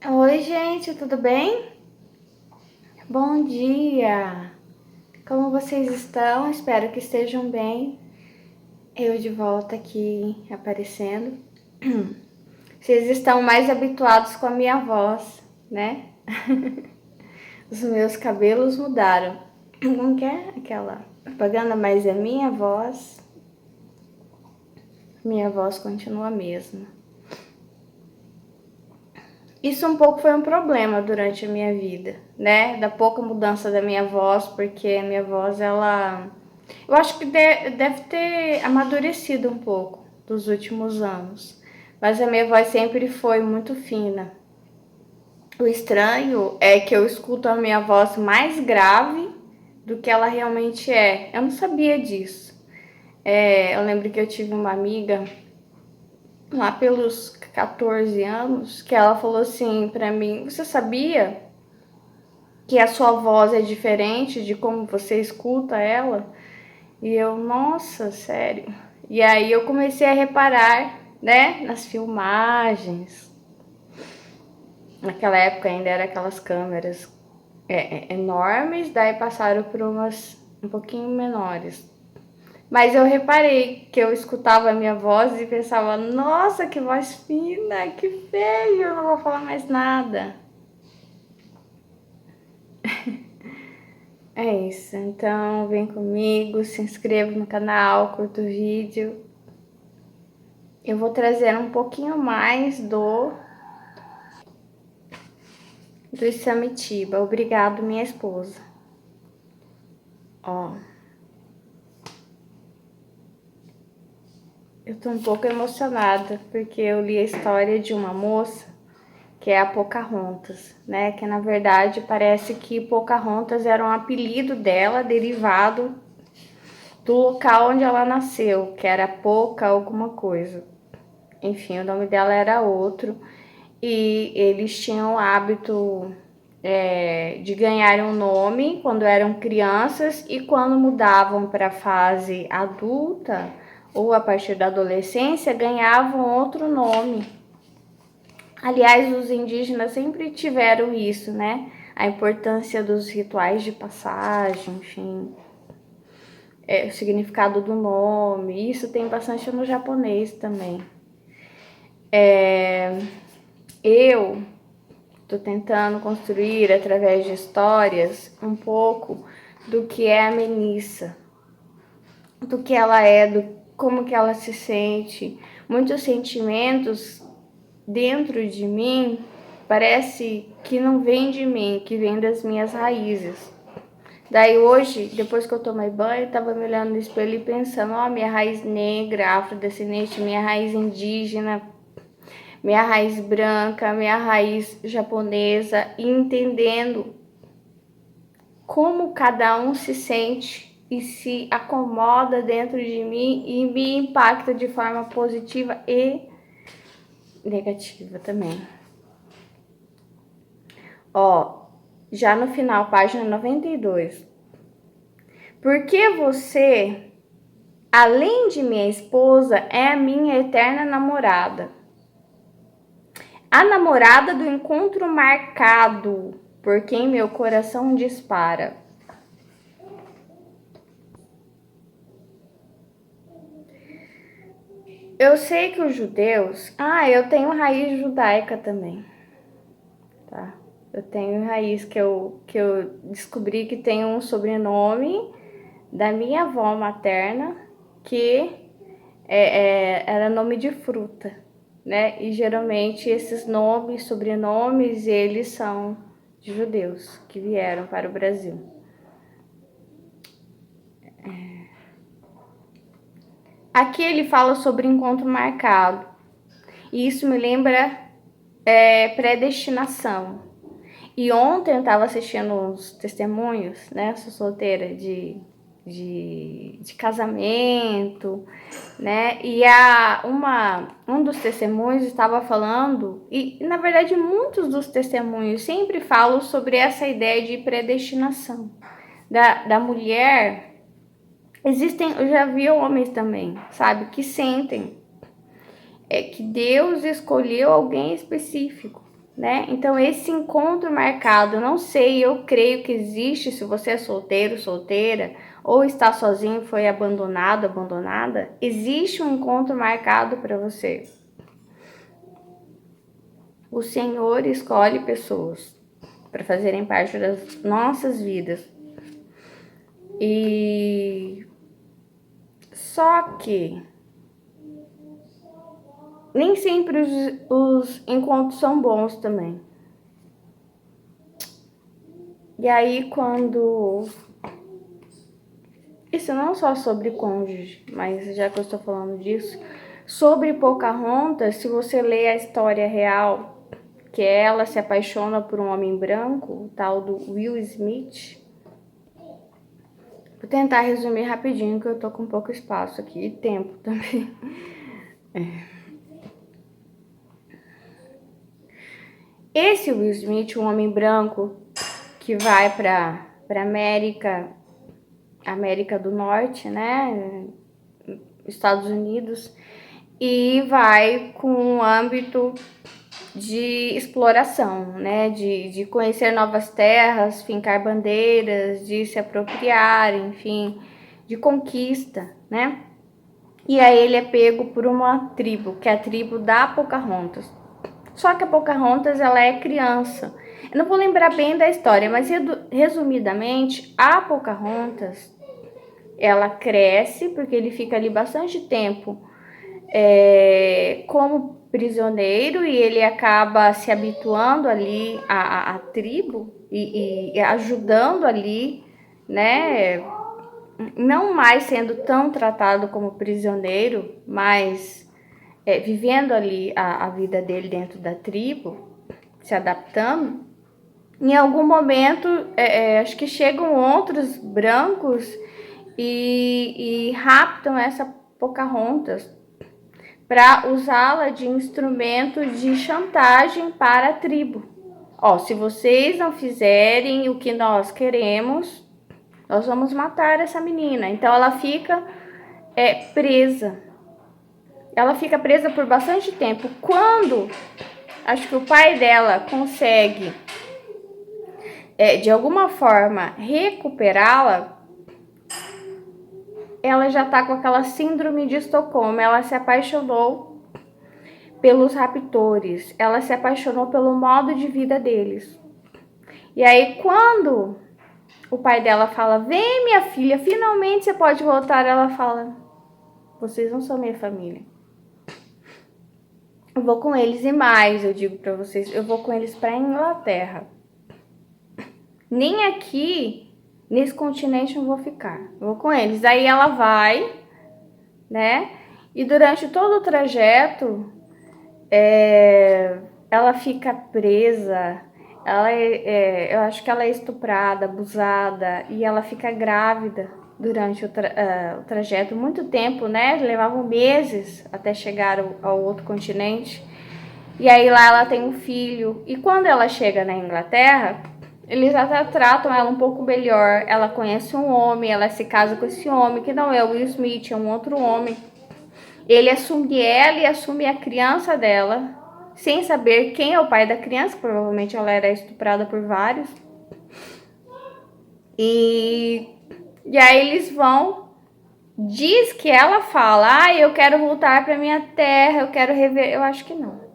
Oi, gente, tudo bem? Bom dia! Como vocês estão? Espero que estejam bem. Eu de volta aqui aparecendo. Vocês estão mais habituados com a minha voz, né? Os meus cabelos mudaram. Como que é aquela propaganda? Mas a minha voz continua a mesma. Isso um pouco foi um problema durante a minha vida, né? Da pouca mudança da minha voz, porque a minha voz, eu acho que deve ter amadurecido um pouco dos últimos anos. Mas a minha voz sempre foi muito fina. O estranho é que eu escuto a minha voz mais grave do que ela realmente é. Eu não sabia disso. Eu lembro que eu tive uma amiga lá pelos 14 anos que ela falou assim pra mim: Você sabia que a sua voz é diferente de como você escuta ela? E eu, nossa, sério. E aí eu comecei a reparar, né, nas filmagens. Naquela época ainda era aquelas câmeras enormes, daí passaram por umas um pouquinho menores. Mas eu reparei que eu escutava a minha voz e pensava, nossa, que voz fina, que feio, eu não vou falar mais nada. É isso, então vem comigo, se inscreva no canal, curta o vídeo. Eu vou trazer um pouquinho mais do Isamitiba. Obrigado, minha esposa. Ó, eu tô um pouco emocionada porque eu li a história de uma moça que é a Pocahontas, né? Que na verdade parece que Pocahontas era um apelido dela derivado do local onde ela nasceu, que era Poca alguma coisa. Enfim, o nome dela era outro. E eles tinham o hábito de ganhar um nome quando eram crianças e quando mudavam para a fase adulta ou a partir da adolescência ganhavam outro nome. Aliás, os indígenas sempre tiveram isso, né? A importância dos rituais de passagem, enfim, o significado do nome. Isso tem bastante no japonês também. Eu estou tentando construir, através de histórias, um pouco do que é a Melissa, do que ela é, como que ela se sente. Muitos sentimentos dentro de mim parece que não vem de mim, que vem das minhas raízes. Daí hoje, depois que eu tomei banho, eu tava me olhando no espelho e pensando, ó, minha raiz negra, afrodescendente, minha raiz indígena, minha raiz branca, minha raiz japonesa, e entendendo como cada um se sente e se acomoda dentro de mim e me impacta de forma positiva e negativa também. Ó, já no final, página 92. Por que você, além de minha esposa, é a minha eterna namorada? A namorada do encontro marcado, por quem meu coração dispara. Eu sei que os judeus... eu tenho raiz judaica também, tá? Eu tenho raiz que eu descobri que tem um sobrenome da minha avó materna, que era nome de fruta, né? E geralmente esses nomes, sobrenomes, eles são de judeus que vieram para o Brasil. Aqui ele fala sobre encontro marcado. E isso me lembra predestinação. E ontem eu estava assistindo uns testemunhos, né? Sou solteira de casamento, né? E um dos testemunhos estava falando, e na verdade muitos dos testemunhos sempre falam sobre essa ideia de predestinação. Da mulher, eu já vi homens também, sabe? Que sentem que Deus escolheu alguém específico, né? Então esse encontro marcado, eu não sei, eu creio que existe, se você é solteiro, solteira, ou está sozinho, foi abandonado, abandonada, existe um encontro marcado para você. O Senhor escolhe pessoas para fazerem parte das nossas vidas. E só que nem sempre os encontros são bons também. E aí quando... Isso não só sobre cônjuge, mas já que eu estou falando disso, sobre Pocahontas, se você lê a história real, que ela se apaixona por um homem branco, o tal do Will Smith. Vou tentar resumir rapidinho, que eu tô com pouco espaço aqui e tempo também. Esse Will Smith, um homem branco que vai para América do Norte, né, Estados Unidos, e vai com um âmbito de exploração, né, de conhecer novas terras, fincar bandeiras, de se apropriar, enfim, de conquista, né? E aí ele é pego por uma tribo, que é a tribo da Pocahontas. Só que a Pocahontas, ela é criança. Eu não vou lembrar bem da história, mas resumidamente, a Pocahontas, ela cresce, porque ele fica ali bastante tempo como prisioneiro e ele acaba se habituando ali à tribo e ajudando ali, né? Não mais sendo tão tratado como prisioneiro, mas vivendo ali a vida dele dentro da tribo, se adaptando. Em algum momento, acho que chegam outros brancos e raptam essa Pocahontas para usá-la de instrumento de chantagem para a tribo. Ó, se vocês não fizerem o que nós queremos, nós vamos matar essa menina. Então ela fica presa. Ela fica presa por bastante tempo. Quando acho que o pai dela consegue de alguma forma recuperá-la, ela já tá com aquela síndrome de Estocolmo. Ela se apaixonou pelos raptores, ela se apaixonou pelo modo de vida deles. E aí quando o pai dela fala: vem minha filha, finalmente você pode voltar, ela fala: vocês não são minha família. Eu vou com eles e mais, eu digo pra vocês, eu vou com eles pra Inglaterra. Nem aqui, nesse continente eu vou ficar. Eu vou com eles. Aí ela vai, né? E durante todo o trajeto, ela fica presa. Eu acho que ela é estuprada, abusada, e ela fica grávida durante o trajeto. Muito tempo, né? Levavam meses até chegar ao outro continente. E aí lá ela tem um filho. E quando ela chega na Inglaterra, eles até tratam ela um pouco melhor. Ela conhece um homem, ela se casa com esse homem, que não é o Will Smith, é um outro homem. Ele assume ela e assume a criança dela, sem saber quem é o pai da criança. Provavelmente ela era estuprada por vários. E aí eles vão. Diz que ela fala: eu quero voltar para minha terra, eu quero rever. Eu acho que não.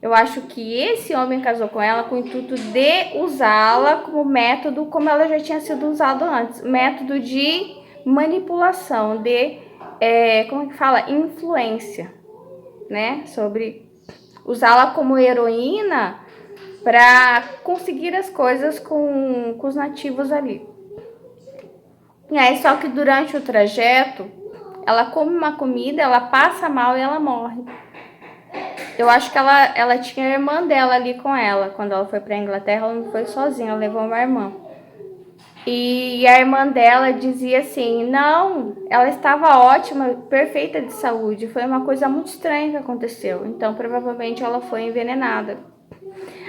Eu acho que esse homem casou com ela com o intuito de usá-la como método, como ela já tinha sido usado antes, método de manipulação, de, como é que fala? Influência, né? Sobre usá-la como heroína para conseguir as coisas com os nativos ali. E aí, só que durante o trajeto, ela come uma comida, ela passa mal e ela morre. Eu acho que ela tinha a irmã dela ali com ela. Quando ela foi pra Inglaterra, ela não foi sozinha, ela levou uma irmã. E a irmã dela dizia assim: não, ela estava ótima, perfeita de saúde. Foi uma coisa muito estranha que aconteceu. Então, provavelmente, ela foi envenenada.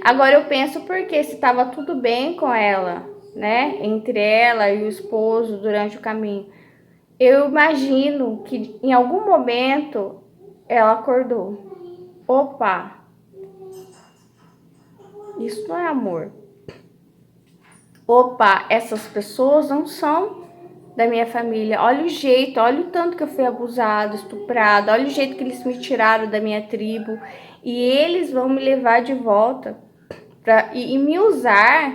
Agora, eu penso porque se estava tudo bem com ela, né? Entre ela e o esposo durante o caminho. Eu imagino que em algum momento ela acordou. Opa, Isso não é amor. Opa, essas pessoas não são da minha família. Olha o jeito, olha o tanto que eu fui abusado, estuprado, olha o jeito que eles me tiraram da minha tribo. E eles vão me levar de volta e me usar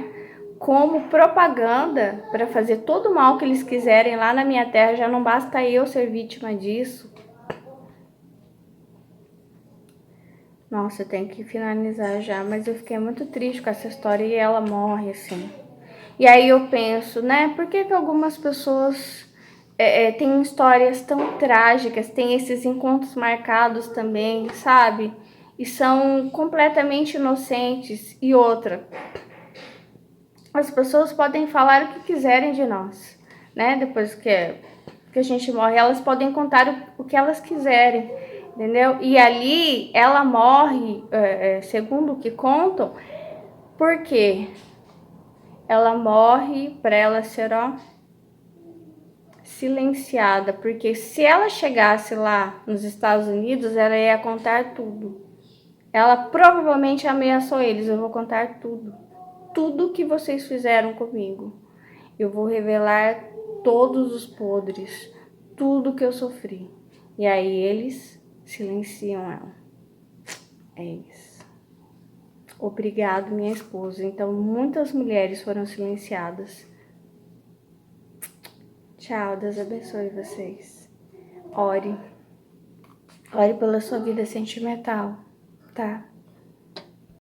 como propaganda para fazer todo o mal que eles quiserem lá na minha terra. Já não basta eu ser vítima disso. Nossa, eu tenho que finalizar já, mas eu fiquei muito triste com essa história e ela morre assim. E aí eu penso, né, por que algumas pessoas têm histórias tão trágicas, têm esses encontros marcados também, sabe? E são completamente inocentes. E outra, as pessoas podem falar o que quiserem de nós, né? Depois que a gente morre, elas podem contar o que elas quiserem, entendeu? E ali ela morre, segundo o que contam, porque ela morre para ela ser, ó, silenciada, porque se ela chegasse lá nos Estados Unidos, ela ia contar tudo. Ela provavelmente ameaçou eles, eu vou contar tudo. Tudo que vocês fizeram comigo. Eu vou revelar todos os podres, tudo que eu sofri. E aí eles silenciam ela. É isso. Obrigado, minha esposa. Então, muitas mulheres foram silenciadas. Tchau, Deus abençoe vocês. Ore. Ore pela sua vida sentimental, tá?